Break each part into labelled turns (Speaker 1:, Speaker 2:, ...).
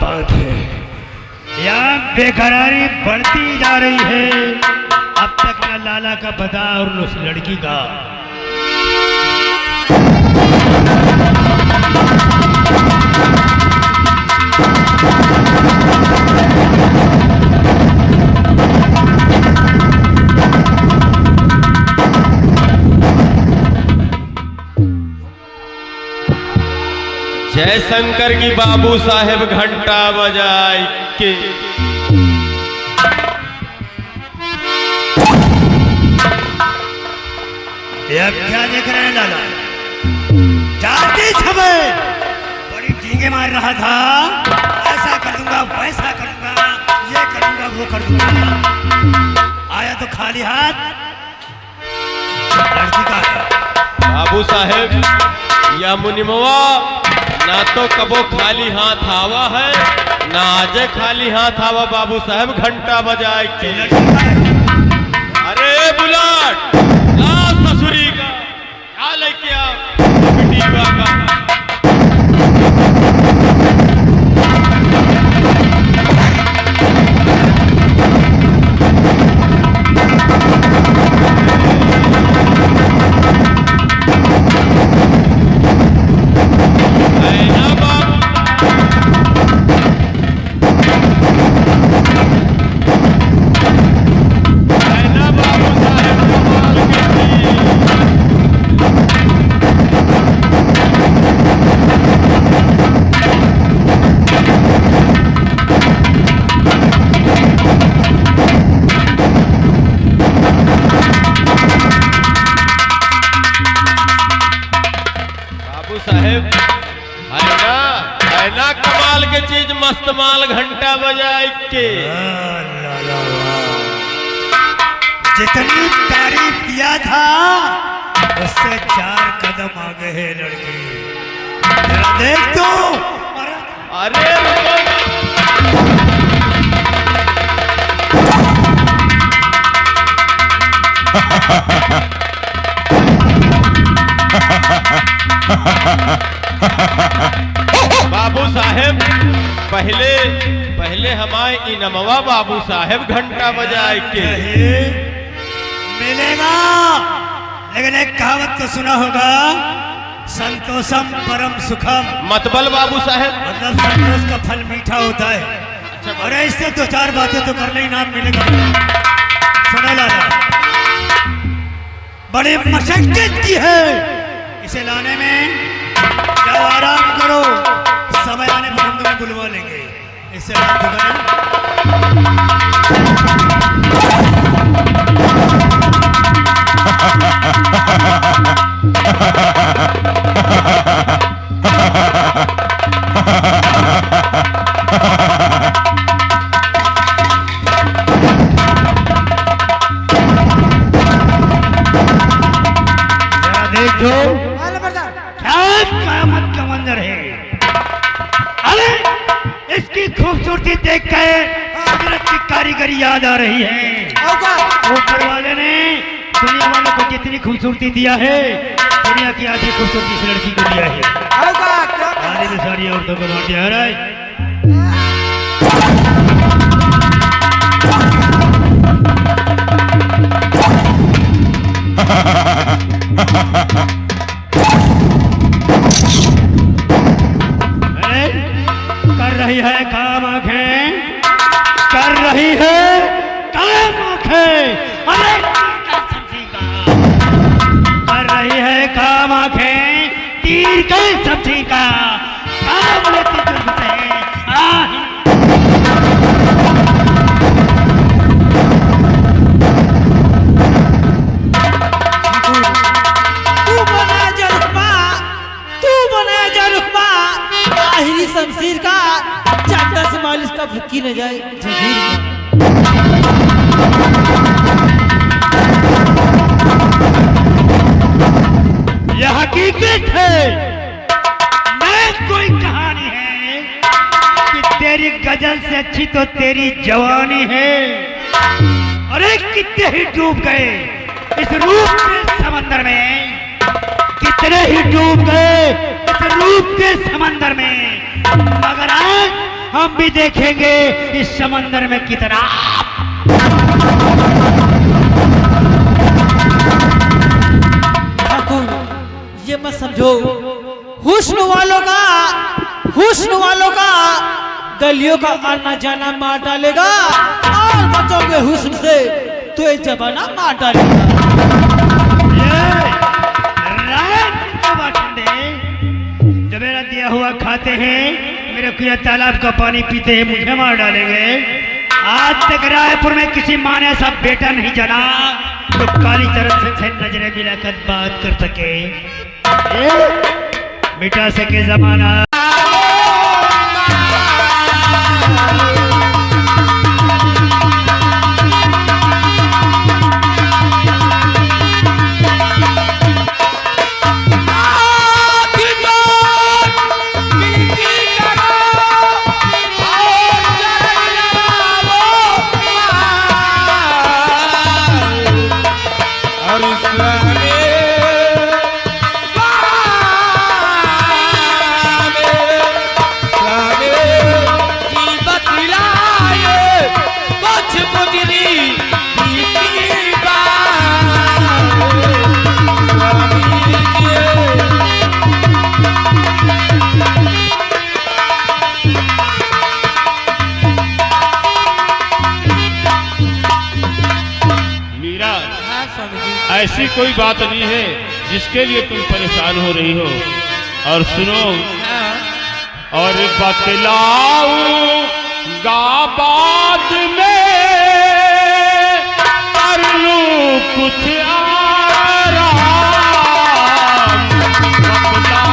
Speaker 1: बात है, यहाँ बेकरारी बढ़ती जा रही है। अब तक न लाला का पता और न उस लड़की का।
Speaker 2: जय शंकर की बाबू साहेब घंटा बजाए के।
Speaker 1: ये अब क्या देख रहे हैं लाला? जाते समय बड़ी डींगे मार रहा था, ऐसा कर दूंगा, वैसा कर दूंगा, ये करूंगा, वो कर दूंगा। आया तो खाली हाथ, लड़की का है।
Speaker 2: बाबू साहेब या मुनिमवा ना तो कबो खाली हाथ आवा है, ना आजे खाली हाथ आवा। बाबू साहब घंटा बजाए के। अरे बुलाट ला ससुरी का क्या लेके आओ बिटिया का। कमाल के चीज मस्त माल घंटा बजाए के।
Speaker 1: जितनी तारीफ किया था उससे 4 कदम आगे है लड़की। देख तो।
Speaker 2: अरे बाबू साहेब पहले हमारे इनमवा बाबू साहेब घंटा बजाए के
Speaker 1: मिलेगा। लेकिन एक कहावत तो सुना होगा, संतोषम परम सुखम।
Speaker 2: मतबल बाबू साहेब
Speaker 1: मतलब संतोष का फल मीठा होता है। अच्छा, अरे इससे 2-4 बातें तो करने ही नाम मिलेगा। सुना लाला, बड़ी मशक्कत की है इसे लाने में। क्या आराम करो, समय आने पर हम तुम्हें बुलवा लेंगे। इससे बात तो देखो क्या क़यामत का मंजर है। अरे इसकी खूबसूरती देख कर कुदरत की कारीगरी याद आ रही है। ऊपर वाले ने दुनिया वालों को जितनी खूबसूरती दिया है, दुनिया की आधी खूबसूरती इस लड़की को दिया है। सारी तो सारी औरतों को बांट दिया है। कर रही है काम आंखें, कर रही है काम आंखें। अरे कर रही है काम आंखें, तीर के सब्जी का काम लेती तुझसे।
Speaker 3: शमशीर का चाटा से मालिश का फुक्की न जाए जगीर में।
Speaker 1: यह हकीकत है, मैं कोई कहानी है कि तेरी गजल से अच्छी तो तेरी जवानी है। अरे कितने ही डूब गए इस रूप के समंदर में, कितने ही डूब गए इस रूप के समंदर में, मगर आज हम भी देखेंगे इस समंदर में कितना।
Speaker 3: ठाकुर ये मत समझो, हुस्न वालों का गलियों का आना जाना मार डालेगा, और बचोगे हुस्न से तो ये जमाना मार डालेगा।
Speaker 1: जो मेरा दिया हुआ खाते हैं, मेरे कुएं तालाब का पानी पीते हैं, मुझे मार डालेंगे। आज तक रायपुर में किसी माँ ने ऐसा बेटा नहीं जना तो काली चरण से नजरें मिलाकर बात कर सके, मिटा सके जमाना।
Speaker 4: ऐसी कोई बात नहीं है जिसके लिए तुम परेशान हो रही हो। और सुनो, और बतलाऊंगा बाद में, कर लूं कुछ आराम, बतलाऊंगा।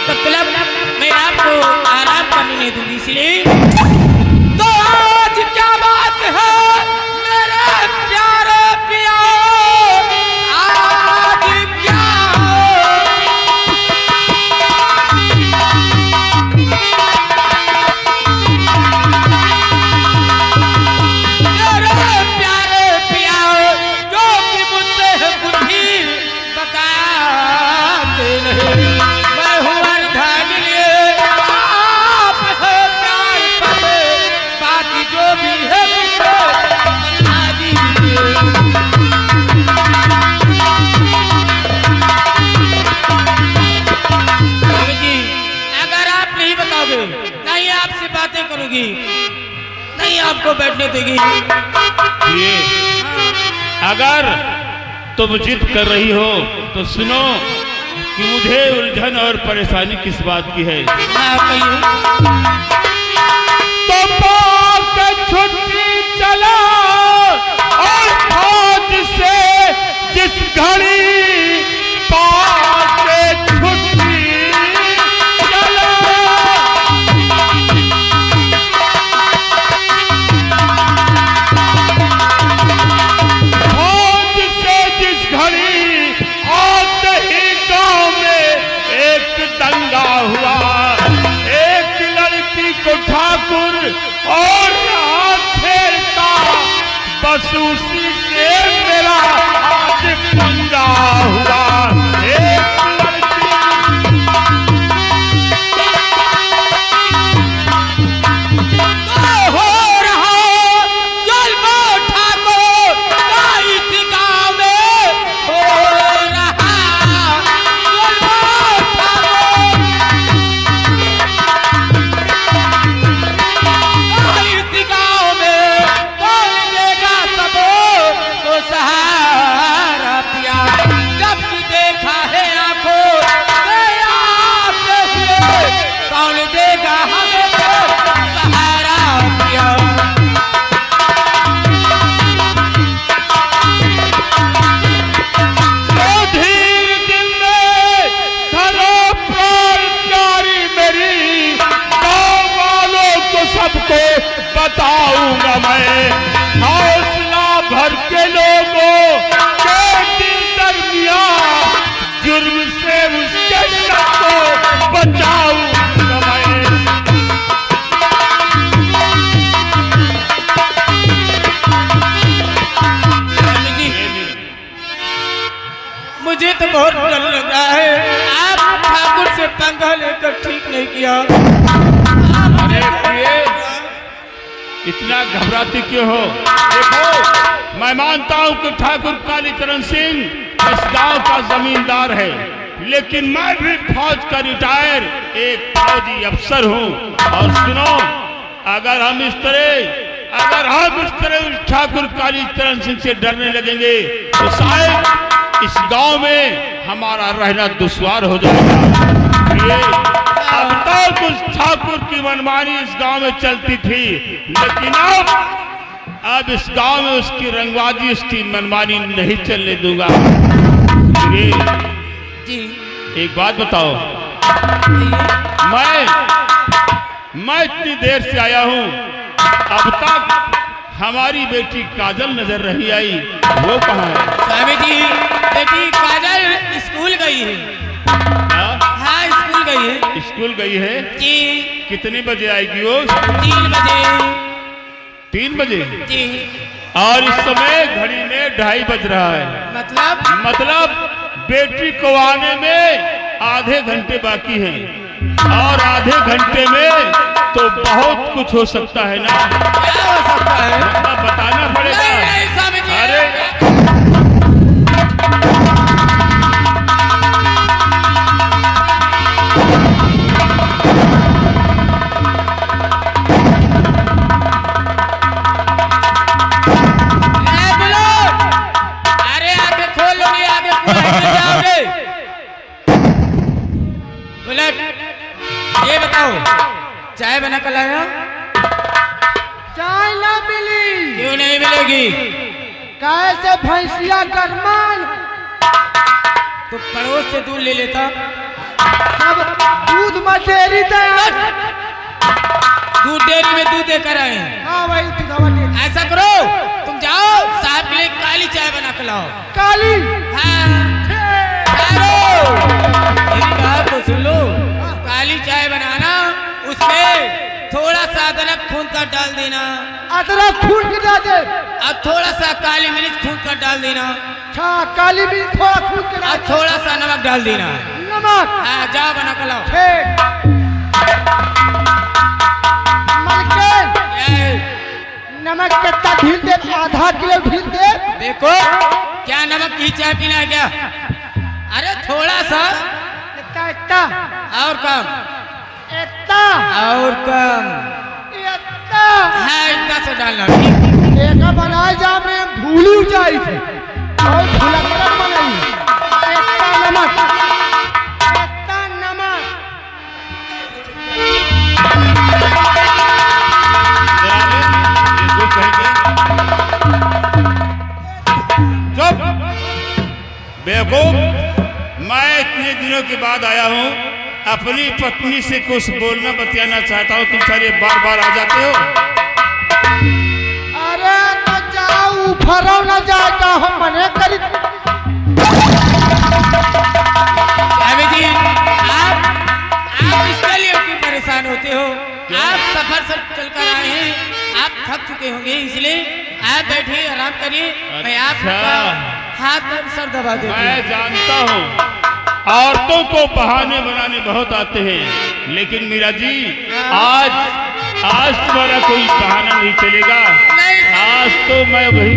Speaker 5: तब तक मैं आपको आराम करने नहीं दूंगी, इसलिए तो आज क्या बात है मेरे प्यारे पिया, आज क्या मेरे प्यारे पिया, जो कि मुझसे बुद्धि बताते नहीं, नहीं आपसे बातें करूंगी, नहीं आपको बैठने देगी।
Speaker 4: ये अगर तुम जिद कर रही हो तो सुनो कि मुझे उलझन और परेशानी किस बात की है। तो पाक छुट्टी चला और फौज से जिस घड़ी पाक छुट्टी चला, फौज से जिस घड़ी आते ही गांव में एक दंगा हुआ, एक लड़की को ठाकुर और छेड़ता, बस उसी से मेरा आज पंगा हुआ। एक लड़की
Speaker 5: तो हो रहा जुल्म ठाकुर का इस गांव में, हो रहा जुल्म ठाकुर का इस गांव में, कौन देगा सबको सहारा पिया, जबकि मुझे तो बहुत डर लग रहा है। आप ठाकुर से पंगा लेकर ठीक नहीं किया।
Speaker 4: अरे प्रिय, इतना घबराती क्यों हो? देखो, मैं मानता हूं कि ठाकुर कालीचरण सिंह इस गांव का जमींदार है, लेकिन मैं भी फौज का रिटायर एक फौजी अफसर हूं। और सुनो, अगर हम इस तरह उस ठाकुर कालीचरण सिंह से डरने लगेंगे तो शायद इस गांव में हमारा रहना दुश्वार हो जाएगा। ये अब तक उस ठाकुर की मनमानी इस गांव में चलती थी, लेकिन अब इस गांव में उसकी रंगबाजी, उसकी मनमानी नहीं चलने दूंगा।
Speaker 5: जी
Speaker 4: एक बात बताओ, मैं इतनी देर से आया हूं, अब तक हमारी बेटी काजल नजर नहीं आई, वो कहाँ है?
Speaker 5: स्वामी जी, बेटी काजल स्कूल गई है। हाँ, स्कूल गई है।
Speaker 4: स्कूल गई है
Speaker 5: जी।
Speaker 4: कितने बजे आएगी वो?
Speaker 5: 3 बजे।
Speaker 4: 3 बजे?
Speaker 5: जी।
Speaker 4: और इस समय घड़ी में 2:30 बज रहा है। मतलब बेटी को आने में आधे घंटे बाकी हैं, और आधे घंटे में तो बहुत कुछ हो सकता है ना।
Speaker 5: क्या हो सकता है?
Speaker 4: मतलब बताना पड़ेगा।
Speaker 5: नहीं, स्वामी जी।
Speaker 4: अरे
Speaker 5: ये बताओ, चाय बना कर लाया?
Speaker 3: चाय ना मिली।
Speaker 5: क्यों नहीं मिलेगी?
Speaker 3: कैसे भैंसिया गरमान
Speaker 5: तो पड़ोस से दूध ले लेता।
Speaker 3: सब दूध में डेयरी दे।
Speaker 5: दूध डेयरी में दूध देकर आए।
Speaker 3: हाँ भाई, दूध डेयरी।
Speaker 5: ऐसा करो, तुम जाओ साहब के लिए काली चाय बना कर लाओ।
Speaker 3: काली?
Speaker 5: हाँ। मेरी बात तो सुन लो, काली चाय बनाना, उसमें थोड़ा सा अदरक खून कर डाल देना।
Speaker 3: अदरक खून के डाल दे।
Speaker 5: और थोड़ा सा काली मिर्च खून कर डाल देना।
Speaker 3: अच्छा, काली मिर्च थोड़ा खून के डाल।
Speaker 5: और थोड़ा सा नमक डाल देना।
Speaker 3: नमक?
Speaker 5: हाँ, जाओ बना कर लाओ।
Speaker 3: मलकिन,
Speaker 5: क्या है?
Speaker 3: नमक कितना ढील दे? आधा किलो ढील दे।
Speaker 5: देखो, क्या नमक की चाय पीना है क्या? अरे थोड़ा सा।
Speaker 3: इतना
Speaker 5: और कम।
Speaker 3: इतना
Speaker 5: और कम।
Speaker 3: इतना?
Speaker 5: हाँ, इतना से डालना। ठीक।
Speaker 3: एक बनाए जा में भूली जाई थी और भुलक्कड़ बनाई। इतना नमक, इतना नमक।
Speaker 4: चुप बेवकूफ, मैं इतने दिनों के बाद आया हूँ, अपनी पत्नी से कुछ बोलना बतियाना चाहता हूँ, तुम सारे बार बार आ जाते हो।
Speaker 3: अरे तो जाओ, फरो न जाएगा, हम मने करी।
Speaker 5: स्वामी जी, आप इसके लिए क्यों परेशान होते हो? आप सफर से चलकर आए हैं, आप थक चुके होंगे, इसलिए आप बैठिए, आराम करिए। मैं आपका हाथ पर सर दबा देता हूं।
Speaker 4: मैं जानता हूँ औरतों को बहाने बनाने बहुत आते हैं, लेकिन मीरा जी, आज तुम्हारा कोई बहाना नहीं चलेगा। आज तो मैं वही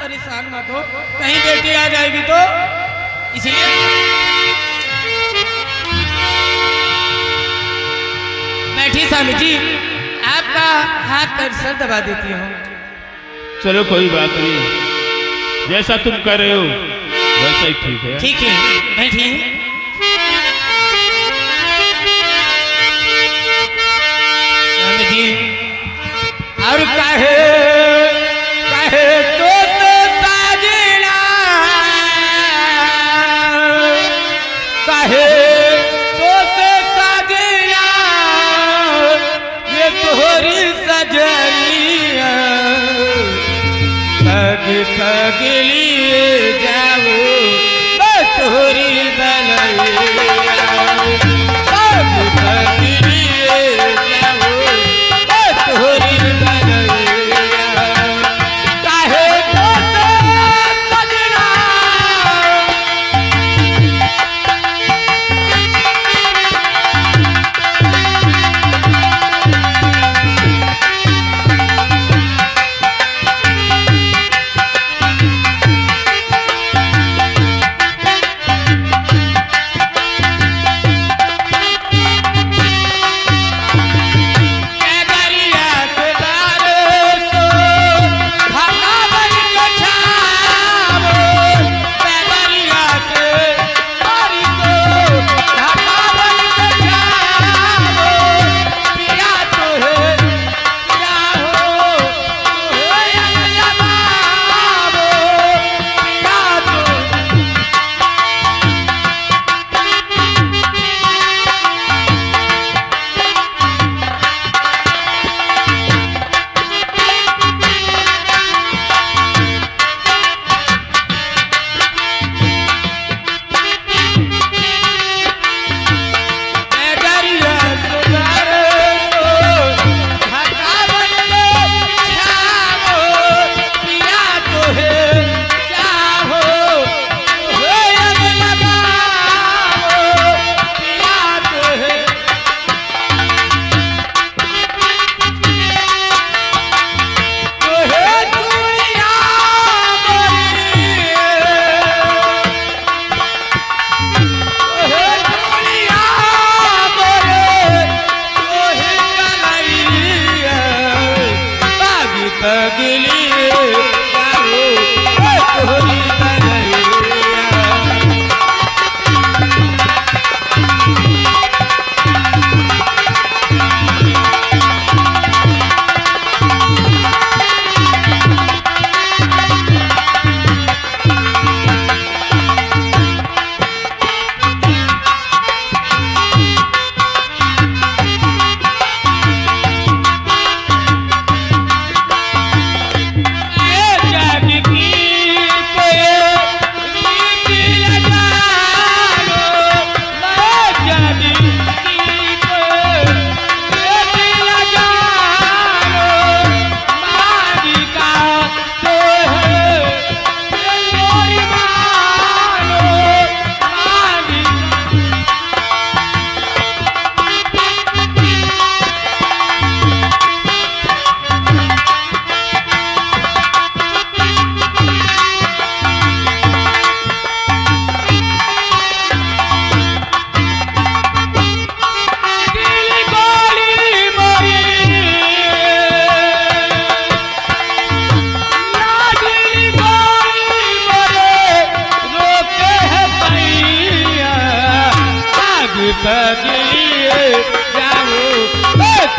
Speaker 5: परेशान मत हो, कहीं बेटी आ जाएगी तो, इसलिए बैठी स्वामी जी, आपका हाथ पर सर दबा देती हूँ।
Speaker 4: चलो कोई बात नहीं, जैसा तुम कर रहे हो वैसा ही ठीक है।
Speaker 5: ठीक है, बैठिए। स्वामी जी, और काहे तो साजना, काहे तो साजना, ये तोहरी सजनिया, पग पग लिए जाओ तोहरी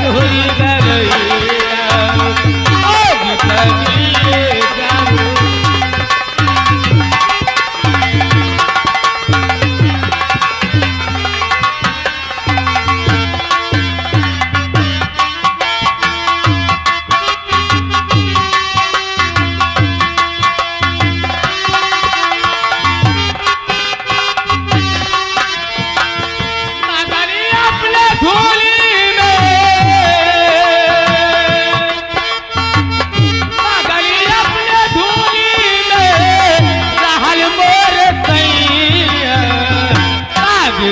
Speaker 5: तोरी गवैया आग तगलिए जाऊं।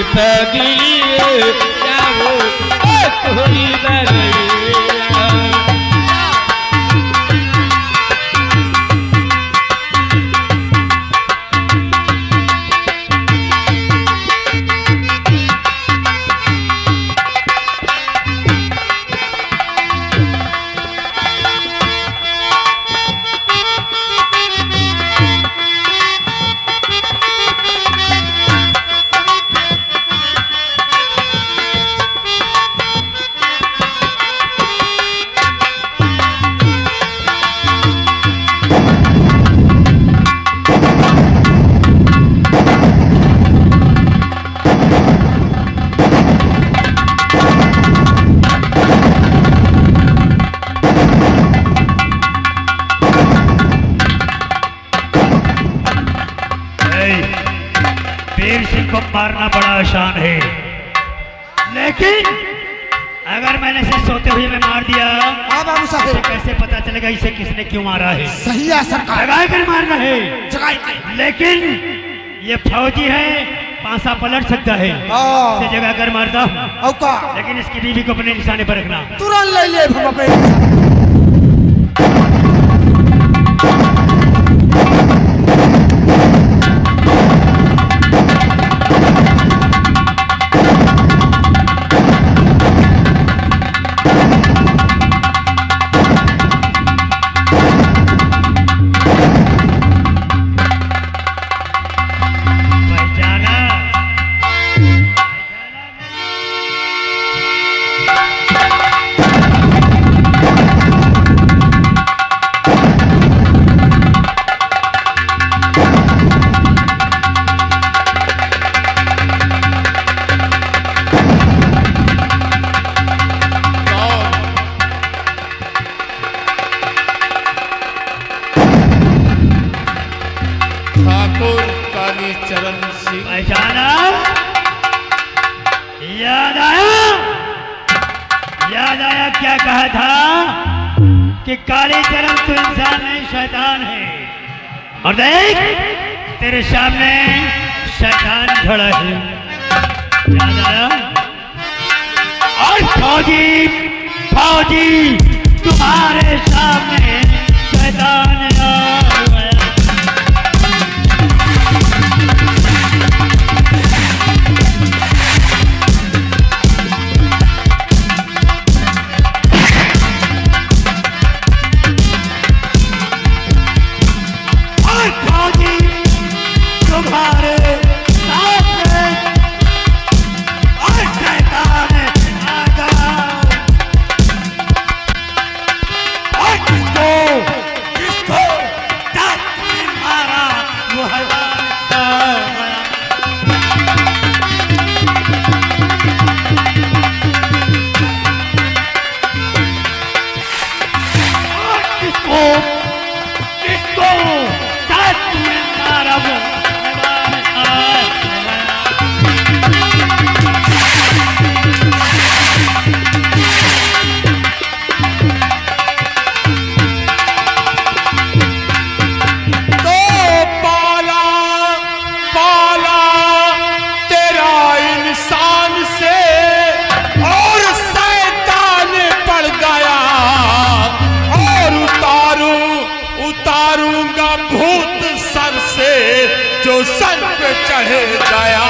Speaker 5: तगलिए जाओ तोरी गवैया।
Speaker 1: वीर सिंह को मारना बड़ा आसान है, लेकिन अगर मैंने इसे सोते हुए मैं मार दिया,
Speaker 3: हाँ बाबू
Speaker 1: इसे
Speaker 3: साहब
Speaker 1: कैसे पता चलेगा इसे किसने क्यों मारा है?
Speaker 3: सही है सरकार।
Speaker 1: लगा कर मारना है,
Speaker 3: जगह
Speaker 1: लेकिन ये फौजी है, पांसा पलट सकता है।
Speaker 3: हाँ।
Speaker 1: इसे जगह कर मारता हूं,
Speaker 3: औका
Speaker 1: लेकिन इसकी बीवी को अपने निशाने पर रखना।
Speaker 3: तुरंत ले लिए हम अपने
Speaker 1: पहचाना?
Speaker 4: ठाकुर कालीचरण सिंह।
Speaker 1: पहचाना? याद आया? याद आया क्या कहा था कि कालीचरण तो इंसान नहीं शैतान है, और देख तेरे सामने शैतान खड़ा है। याद आया? और फौजी फौजी तुम्हारे सामने शैतान आया।
Speaker 4: जो सर पे चढ़ गया।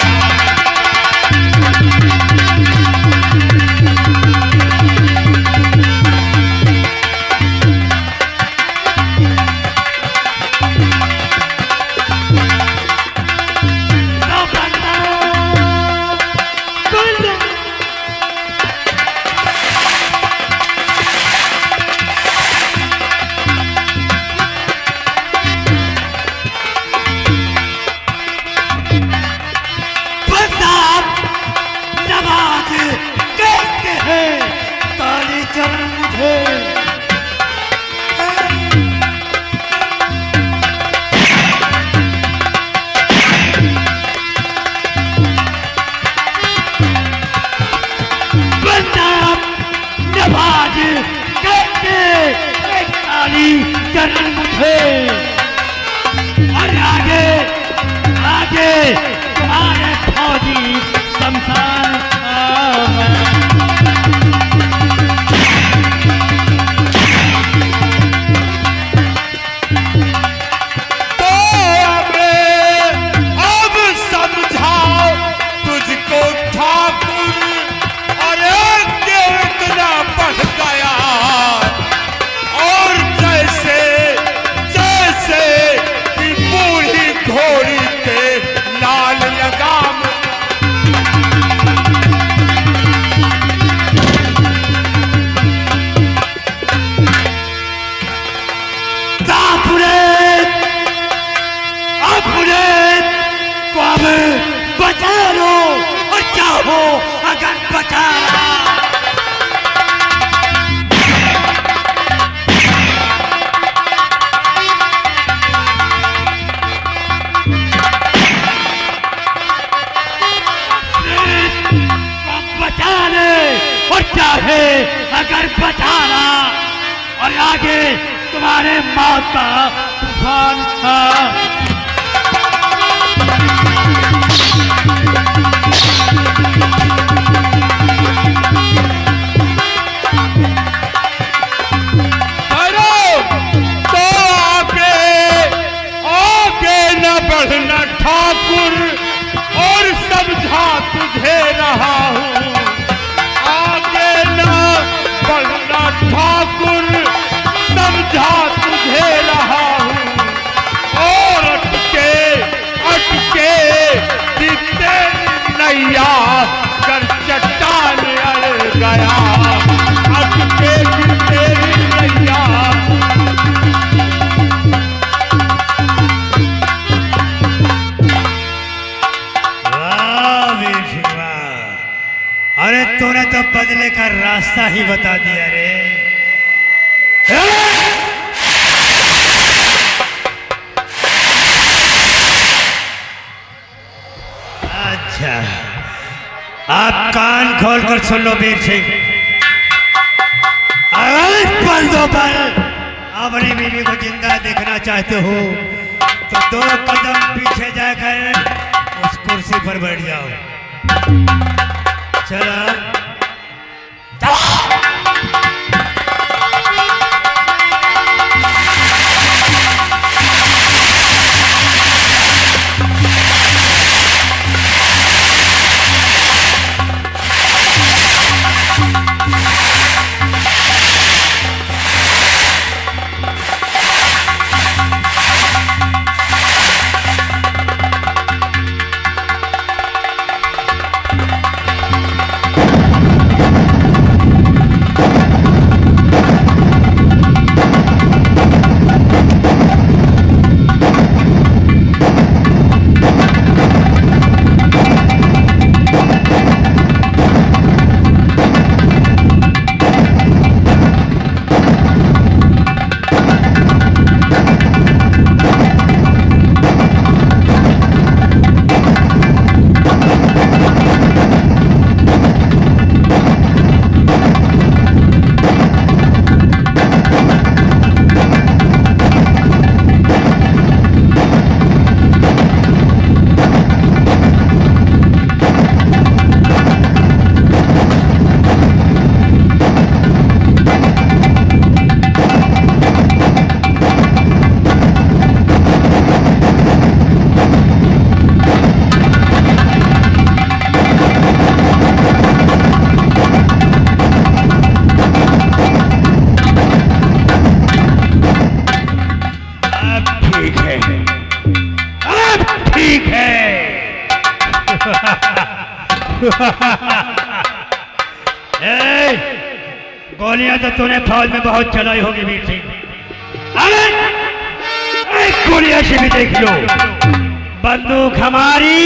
Speaker 1: अब मुझे को अब बचा लो और चाहो अगर बचा रहा। बचा ले और चाहे अगर बचाना और आगे तुम्हारे मौत का तूफान था।
Speaker 4: बढ़ना ठाकुर और समझा तुझे रहा हूँ, आगे न बढ़ना ठाकुर समझा तुझे रहा हूँ, और अटके दिखते नैया कर चट्टान अड़ गया, अटके दिखते नैया।
Speaker 1: अरे तूने तो बदले का रास्ता ही बता दिया रे। अच्छा, आप कान खोलकर सुन लो वीर सिंह। अगर बंदों पर अपनी बीवी को जिंदा देखना चाहते हो तो 2 कदम पीछे जाकर उस कुर्सी पर बैठ जाओ। चला गोलियां तो तूने फौज में बहुत चलाई होगी वीर सिंह। अरे एक गोलियां से भी देख लो, बंदूक हमारी,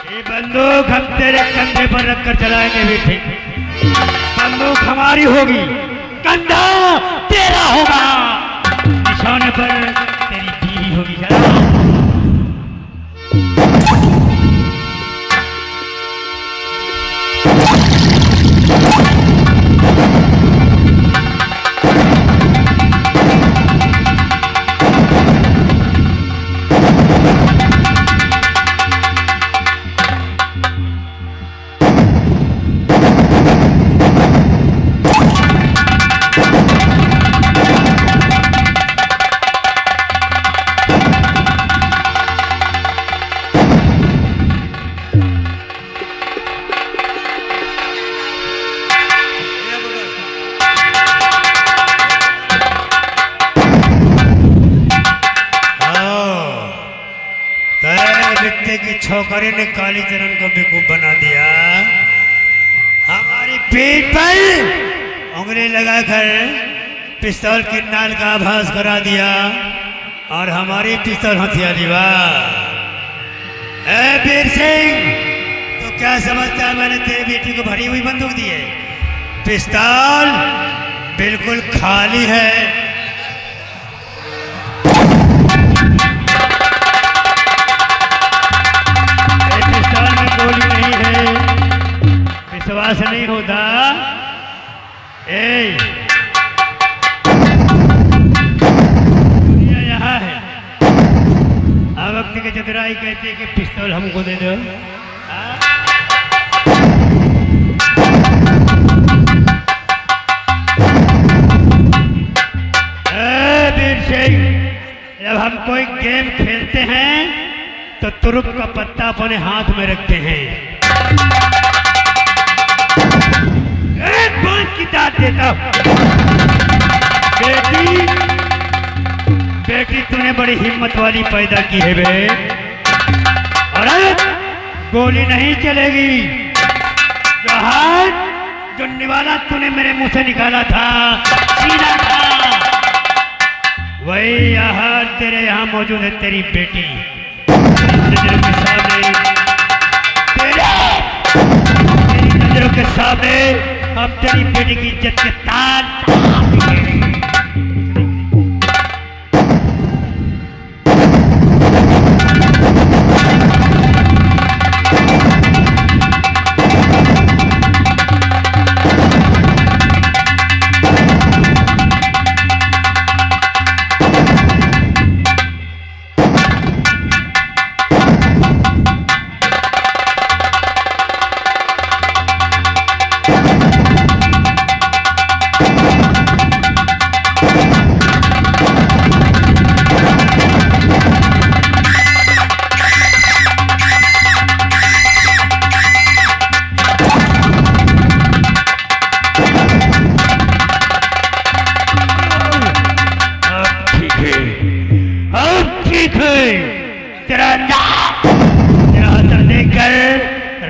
Speaker 1: ये बंदूक हम तेरे कंधे पर रखकर चलाएंगे वीर सिंह। बंदूक हमारी होगी, कंधा तेरा होगा, निशाने पर तेरी बीवी होगी। छोकरे ने कालीचरण को बेवकूफ बना दिया, हमारी पीठ पर उंगली लगाकर पिस्तौल की नाल का आभास करा दिया और हमारी पिस्तौल हथिया दीवा। ए वीर सिंह, तो क्या समझता है मैंने तेरी बेटी को भरी हुई बंदूक दी है? पिस्तौल बिल्कुल खाली है। पिस्तौल में गोली नहीं है, विश्वास नहीं होता? यहाँ है। अब वक्त के चतुराई कहते हैं कि पिस्तौल हमको दे दो। वीर सिंह, जब हम कोई गेम खेलते हैं तो तुरुप का पत्ता अपने हाथ में रखते हैं। एक बात की दाद देता हूं, बेटी तूने बड़ी हिम्मत वाली पैदा की है बे। अरे गोली नहीं चलेगी। जो हाथ जो निवाला तूने मेरे मुंह से निकाला था, सीना था, वही यहाँ तेरे यहाँ मौजूद है। तेरी बेटी तेरी नजरों के सामने हम तेरी बेटी की इज्जत के ताज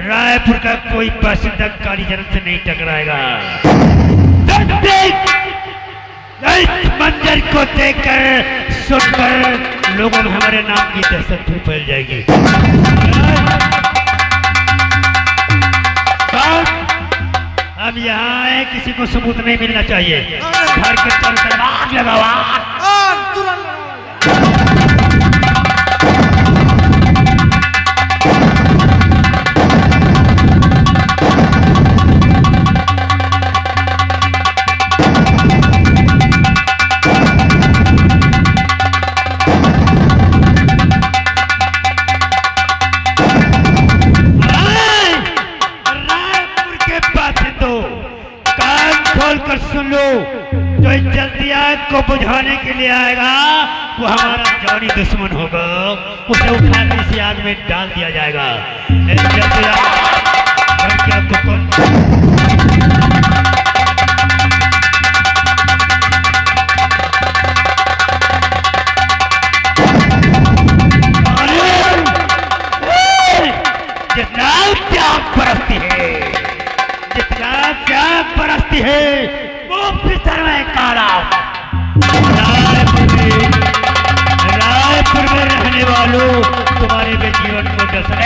Speaker 1: रायपुर का कोई बाशिंदा कालीचरण से नहीं टकराएगा। इस मंजर को देखकर सुनकर लोगों में हमारे नाम की दहशत भी फैल जाएगी। अब यहाँ आए, किसी को सबूत नहीं मिलना चाहिए। घर के चारों आग लगाओ। खोलकर सुन लो, जो जल्दी आग को बुझाने के लिए आएगा वो हमारा जानी दुश्मन होगा। उसे उठाकर इसी आग में डाल दिया जाएगा। जल्दी जितना त्याग परस्ती है, जितना त्याग परस्ती है वो पितर में काला। रायपुर में रहने वालों, तुम्हारे भी जीवन को डसने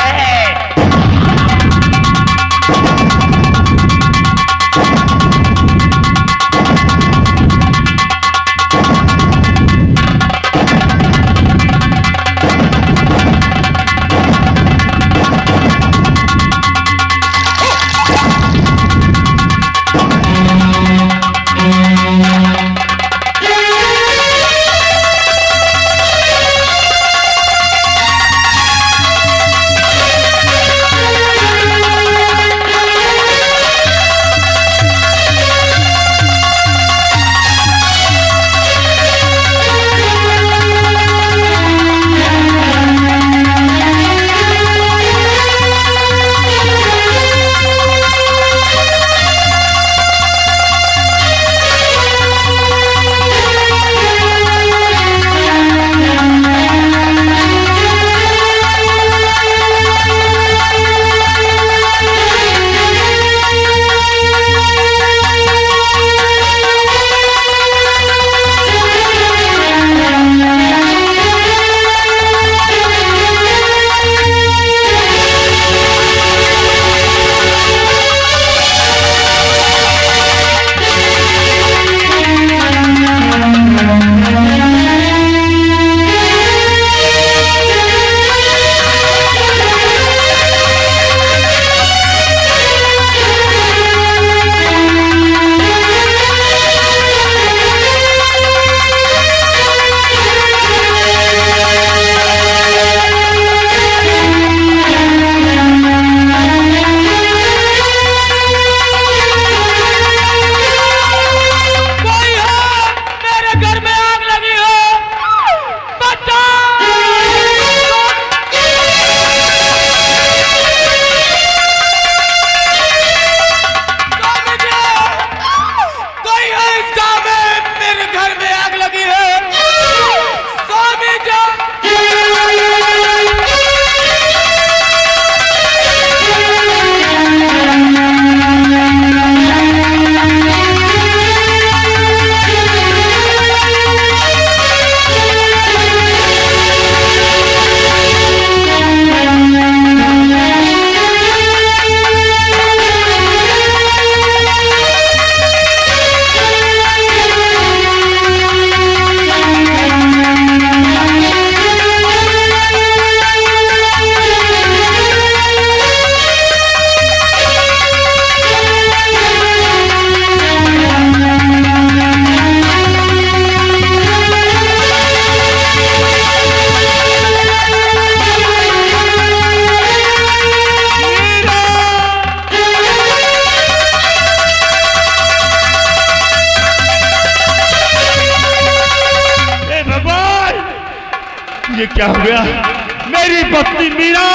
Speaker 4: ये क्या हो गया? मेरी पत्नी मीरा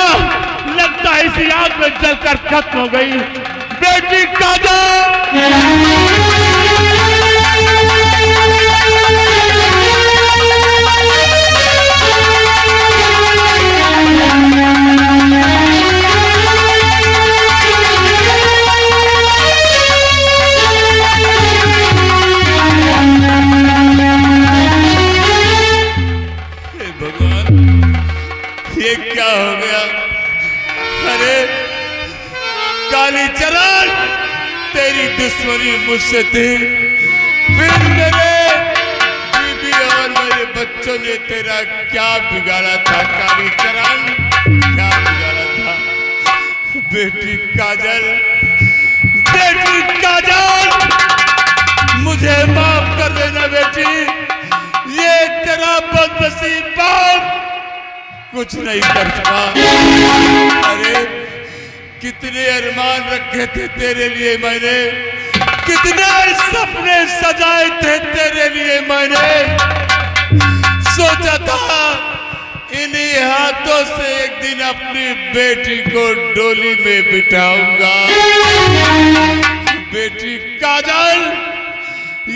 Speaker 4: लगता है इसी आग में जलकर खत्म हो गई। बेटी काजल! ये क्या हो गया? अरे कालीचरण, तेरी दुश्मनी मुझसे थी, फिर मेरे बीबी और मेरे बच्चों ने तेरा क्या बिगाड़ा था कालीचरण? क्या बिगाड़ा था? बेटी काजल, बेटी काजल, मुझे माफ कर देना बेटी। ये तेरा बदनसीब बाप कुछ नहीं कर सका। अरे कितने अरमान रखे थे तेरे लिए मैंने, कितने सपने सजाए थे तेरे लिए मैंने। सोचा था इन्हीं हाथों से एक दिन अपनी बेटी को डोली में बिठाऊंगा। बेटी काजल,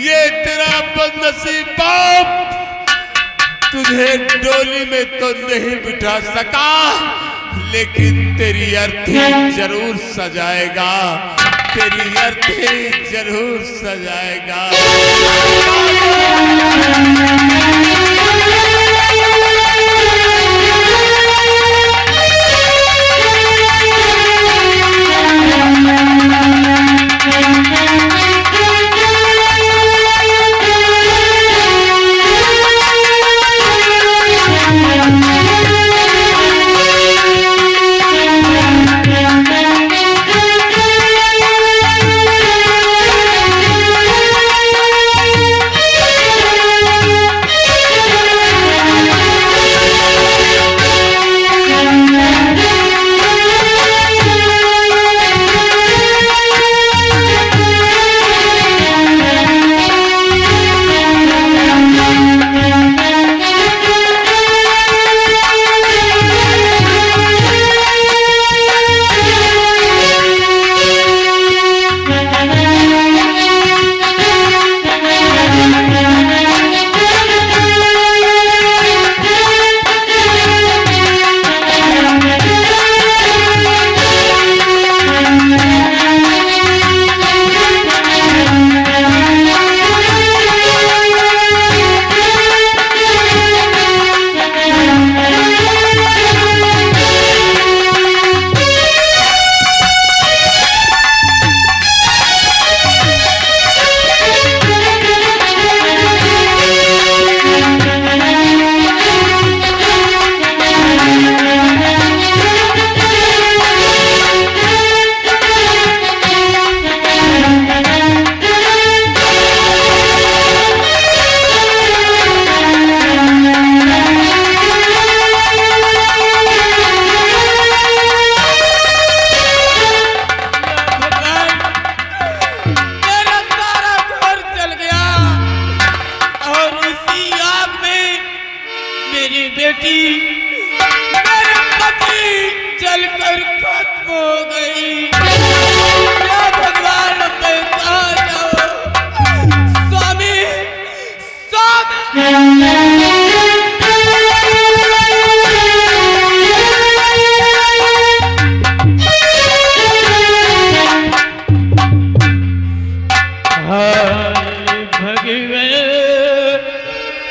Speaker 4: ये तेरा बदनसीब बाप तुझे डोली में तो नहीं बिठा सका, लेकिन तेरी अर्थी जरूर सजाएगा, तेरी अर्थी जरूर सजाएगा।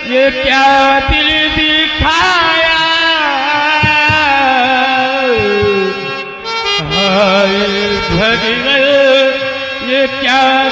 Speaker 5: ये क्या दिल दिखाया, हाय भगवान ये क्या